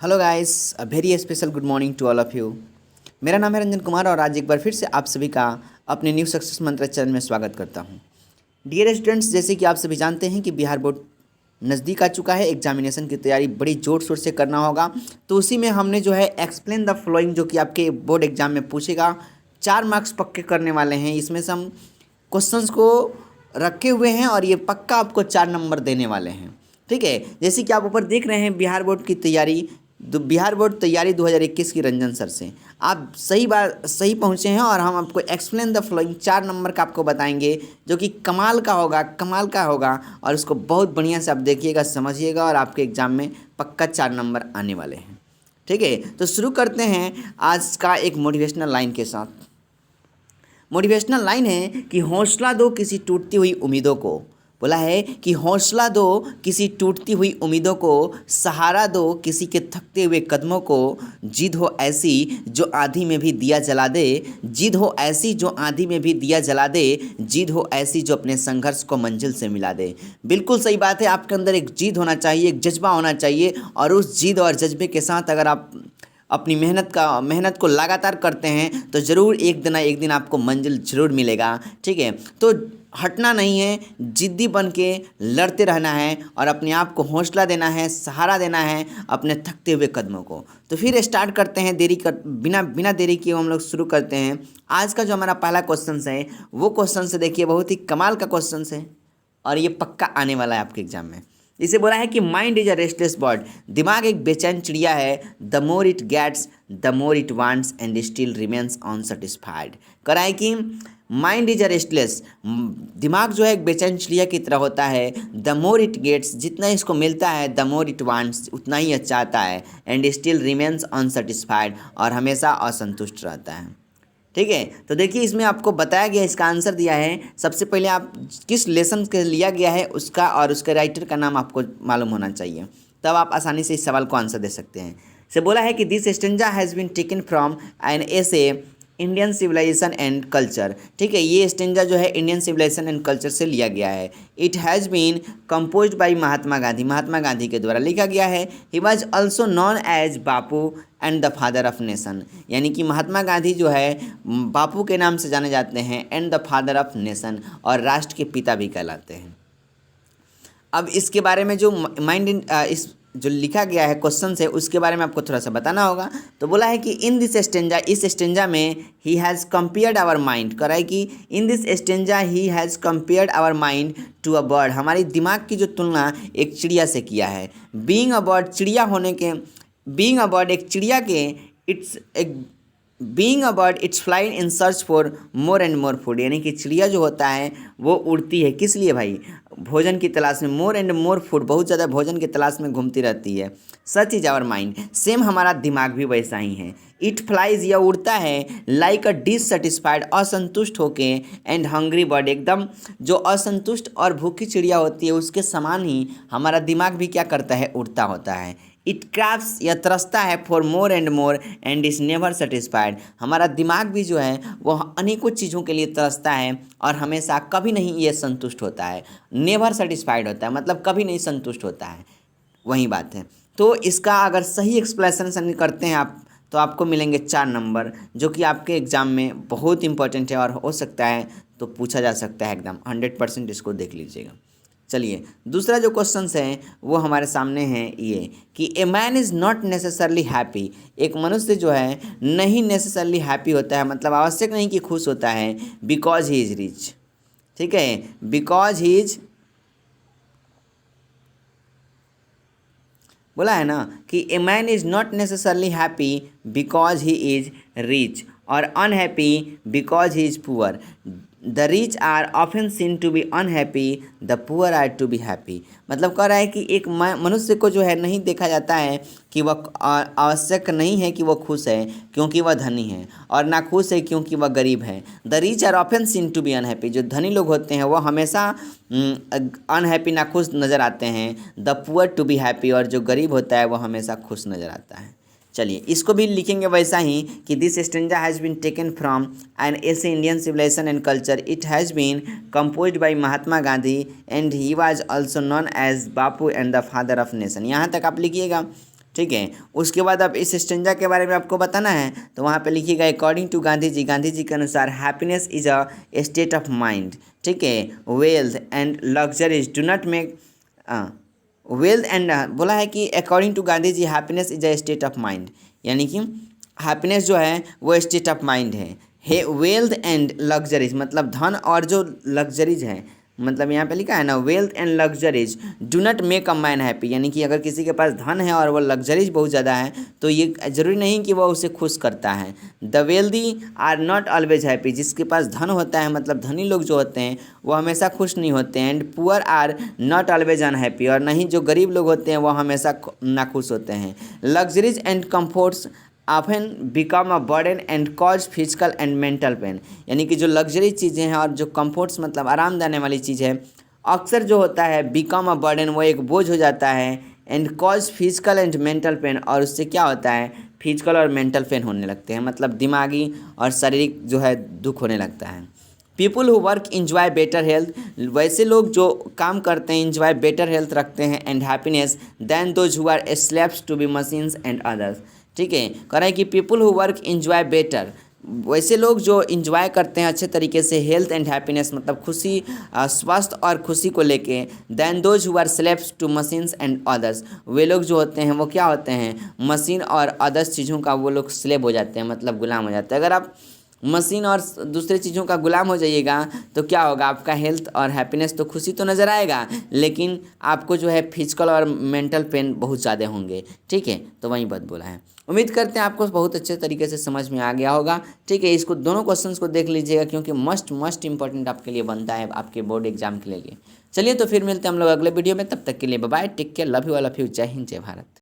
Hello guys, a very special good morning to all of you. मेरा नाम है रंजन कुमार और आज एक बार फिर से आप सभी का अपने न्यू सक्सेस मंत्र चैनल में स्वागत करता हूं। डियर स्टूडेंट्स, जैसे कि आप सभी जानते हैं कि बिहार बोर्ड नज़दीक आ चुका है। एग्जामिनेशन की तैयारी बड़ी जोर शोर से करना होगा। तो उसी में हमने जो है एक्सप्लेन द फ्लोइंग, जो कि आपके बोर्ड एग्जाम में पूछेगा, 4 मार्क्स पक्के करने वाले हैं। इसमें से हम क्वेश्चंस को रखे हुए हैं और ये पक्का आपको 4 नंबर देने वाले हैं। ठीक है, जैसे कि आप ऊपर देख रहे हैं बिहार बोर्ड की तैयारी, बिहार बोर्ड तैयारी 2021 की रंजन सर से आप सही पहुंचे हैं और हम आपको एक्सप्लेन द फ्लोइंग 4 नंबर का आपको बताएंगे, जो कि कमाल का होगा और उसको बहुत बढ़िया से आप देखिएगा, समझिएगा और आपके एग्जाम में पक्का 4 नंबर आने वाले हैं। ठीक है, तो शुरू करते हैं आज का एक मोटिवेशनल लाइन के साथ। मोटिवेशनल लाइन है कि हौसला दो किसी टूटती हुई उम्मीदों को। बोला है कि हौसला दो किसी टूटती हुई उम्मीदों को, सहारा दो किसी के थकते हुए कदमों को। जिद हो ऐसी जो आंधी में भी दिया जला दे, जिद हो ऐसी जो आंधी में भी दिया जला दे, जिद हो ऐसी जो अपने संघर्ष को मंजिल से मिला दे। बिल्कुल सही बात है, आपके अंदर एक जिद होना चाहिए, एक जज्बा होना चाहिए और उस जिद और जज्बे के साथ अगर आप अपनी मेहनत को लगातार करते हैं तो ज़रूर एक दिन ना एक दिन आपको मंजिल ज़रूर मिलेगा। ठीक है, तो हटना नहीं है, जिद्दी बन के लड़ते रहना है और अपने आप को हौसला देना है, सहारा देना है अपने थकते हुए कदमों को। तो फिर स्टार्ट करते हैं, बिना बिना देरी किए हम लोग शुरू करते हैं। आज का जो हमारा पहला क्वेश्चन है वो क्वेश्चन से देखिए, बहुत ही कमाल का क्वेश्चन है और ये पक्का आने वाला है आपके एग्जाम में। इसे बोला है कि mind is a restless bird, दिमाग एक बेचैन चिड़िया है। The more it gets the more it wants and still remains unsatisfied. करा है कि माइंड इज अ रेस्टलेस, दिमाग जो है एक बेचैन चिड़िया की तरह होता है। द मोर इट गेट्स, जितना इसको मिलता है, द मोर इट वांट्स, उतना ही अच्छा आता है। एंड स्टिल रिमेन्स अनसेटिस्फाइड, और हमेशा असंतुष्ट रहता है। ठीक है, तो देखिए इसमें आपको बताया गया, इसका आंसर दिया है। सबसे पहले आप किस लेसन के लिया गया है उसका और उसके राइटर का नाम आपको मालूम होना चाहिए, तब आप आसानी से इस सवाल को आंसर दे सकते हैं। से बोला है कि this stanza has been taken from an essay Indian civilization and culture. ठीक है, ये स्टेंजा जो है इंडियन सिविलाइजेशन एंड कल्चर से लिया गया है। It has been composed by Mahatma Gandhi, Mahatma Gandhi के द्वारा लिखा गया है। He was also known as Bapu and the father of nation, यानी कि महात्मा गांधी जो है बापू के नाम से जाने जाते हैं, and the father of nation, और राष्ट्र के पिता भी कहलाते हैं। अब इसके बारे में जो इस जो लिखा गया है क्वेश्चन से, उसके बारे में आपको थोड़ा सा बताना होगा। तो बोला है कि इन दिस स्टेंजा, इस स्टेंजा में ही हैज़ कंपेयर्ड आवर माइंड, करा है कि इन दिस स्टेंजा ही has compared our mind to a bird, हमारी दिमाग की जो तुलना एक चिड़िया से किया है। बीइंग अ बर्ड, चिड़िया होने के, बीइंग अ बर्ड एक चिड़िया के, इट्स एक being a bird it's flying in search for more and more food, यानी कि चिड़िया जो होता है वो उड़ती है किस लिए भाई, भोजन की तलाश में। मोर एंड मोर फूड, बहुत ज़्यादा भोजन की तलाश में घूमती रहती है। Such is our mind, same हमारा दिमाग भी वैसा ही है। इट फ्लाइज, यह उड़ता है, लाइक अ डिससेटिस्फाइड, असंतुष्ट होके, एंड हंग्री बर्ड, एकदम जो असंतुष्ट और भूखी चिड़िया होती है उसके समान ही हमारा दिमाग भी क्या करता है, उड़ता होता है। इट क्राफ्स, यह तरसता है, for more and is never satisfied, हमारा दिमाग भी जो है वह अनेकों चीज़ों के लिए तरसता है और हमेशा कभी नहीं ये संतुष्ट होता है। नेवर सेटिस्फाइड होता है मतलब कभी नहीं संतुष्ट होता है, वही बात है। तो इसका अगर सही एक्सप्लेनेशन करते हैं आप तो आपको मिलेंगे 4 नंबर, जो कि आपके एग्ज़ाम में बहुत इंपॉर्टेंट है और हो सकता है तो पूछा जा सकता है एकदम 100%, इसको देख लीजिएगा। चलिए दूसरा जो क्वेश्चन है वो हमारे सामने है ये कि a man is not necessarily happy, एक मनुष्य जो है नहीं नेसेसरली हैप्पी होता है, मतलब आवश्यक नहीं कि खुश होता है, बिकॉज ही इज़ रिच। ठीक है, बिकॉज ही इज, बोला है ना कि a man is not necessarily happy because he is rich, और unhappy because he is poor. The rich are often seen to be unhappy, the poor are to be happy, मतलब कह रहा है कि एक मनुष्य को जो है नहीं देखा जाता है कि वह आवश्यक नहीं है कि वह खुश है क्योंकि वह धनी है, और ना खुश है क्योंकि वह गरीब है। The rich are often seen to be unhappy, जो धनी लोग होते हैं वह हमेशा अनहैप्पी, ना खुश नज़र आते हैं। The poor to be happy, और जो गरीब होता है वह हमेशा खुश नज़र आता है। चलिए इसको भी लिखेंगे वैसा ही कि this stanza has been taken from an essay Indian civilization and culture, it has been composed by Mahatma Gandhi and he was also known as Bapu and the father of nation. यहाँ तक आप लिखिएगा। ठीक है। उसके बाद अब इस स्टेंजा के बारे में आपको बताना है, तो वहाँ पे लिखिएगा अकॉर्डिंग टू गांधी जी के अनुसार happiness is a state of mind. ठीक है। Wealth and luxuries do not make wealth and बोला है कि according to Gandhi ji happiness is a state of mind, यानी कि हैप्पीनेस जो है वो स्टेट ऑफ माइंड है। वेल्थ एंड लग्जरीज मतलब धन और जो लग्जरीज है, मतलब यहाँ पे लिखा है ना wealth and luxuries do not make a man happy, यानी कि अगर किसी के पास धन है और वो लग्जरीज बहुत ज़्यादा है तो ये ज़रूरी नहीं कि वो उसे खुश करता है। The wealthy are not always happy, जिसके पास धन होता है मतलब धनी लोग जो होते हैं वो हमेशा खुश नहीं होते हैं। And poor are not always unhappy, और नहीं जो गरीब लोग होते हैं वो हमेशा नाखुश होते हैं। Luxuries and comforts often become a burden and cause physical and mental pen, यानी कि जो लग्जरी चीज़ें हैं और जो कंफर्ट्स मतलब आराम देने वाली चीज़ है अक्सर जो होता है बिकम अ बर्डन वो एक बोझ हो जाता है। And cause physical and mental pen, और उससे क्या होता है फिजिकल और मेंटल पेन होने लगते हैं, मतलब दिमागी और शारीरिक जो है दुख होने लगता है। People who work enjoy better health, वैसे लोग जो काम करते हैं इंजॉय बेटर हेल्थ रखते हैं and happiness than those who are slaves to be machines and others. ठीक है। कह रहा है कि people who work enjoy better, वैसे लोग जो इंजॉय करते हैं अच्छे तरीके से हेल्थ एंड हैप्पीनेस मतलब खुशी स्वास्थ्य और खुशी को लेके, then those who are slaves to machines and others, वे लोग जो होते हैं वो क्या होते हैं मशीन और अदर्स चीज़ों का वो लोग स्लेव हो जाते हैं मतलब गुलाम हो जाते हैं। अगर आप मशीन और दूसरे चीज़ों का गुलाम हो जाइएगा तो क्या होगा, आपका हेल्थ और हैप्पीनेस तो खुशी तो नज़र आएगा लेकिन आपको जो है फिजिकल और मेंटल पेन बहुत ज़्यादा होंगे। ठीक है, तो वही बात बोला है। उम्मीद करते हैं आपको बहुत अच्छे तरीके से समझ में आ गया होगा। ठीक है, इसको दोनों क्वेश्चंस को देख लीजिएगा क्योंकि मस्ट इंपॉर्टेंट आपके लिए बनता है आपके बोर्ड एग्जाम के लिए। चलिए तो फिर मिलते हैं हम लोग अगले वीडियो में, तब तक के लिए bye bye, take care, love you all of you, जय हिंद जय भारत।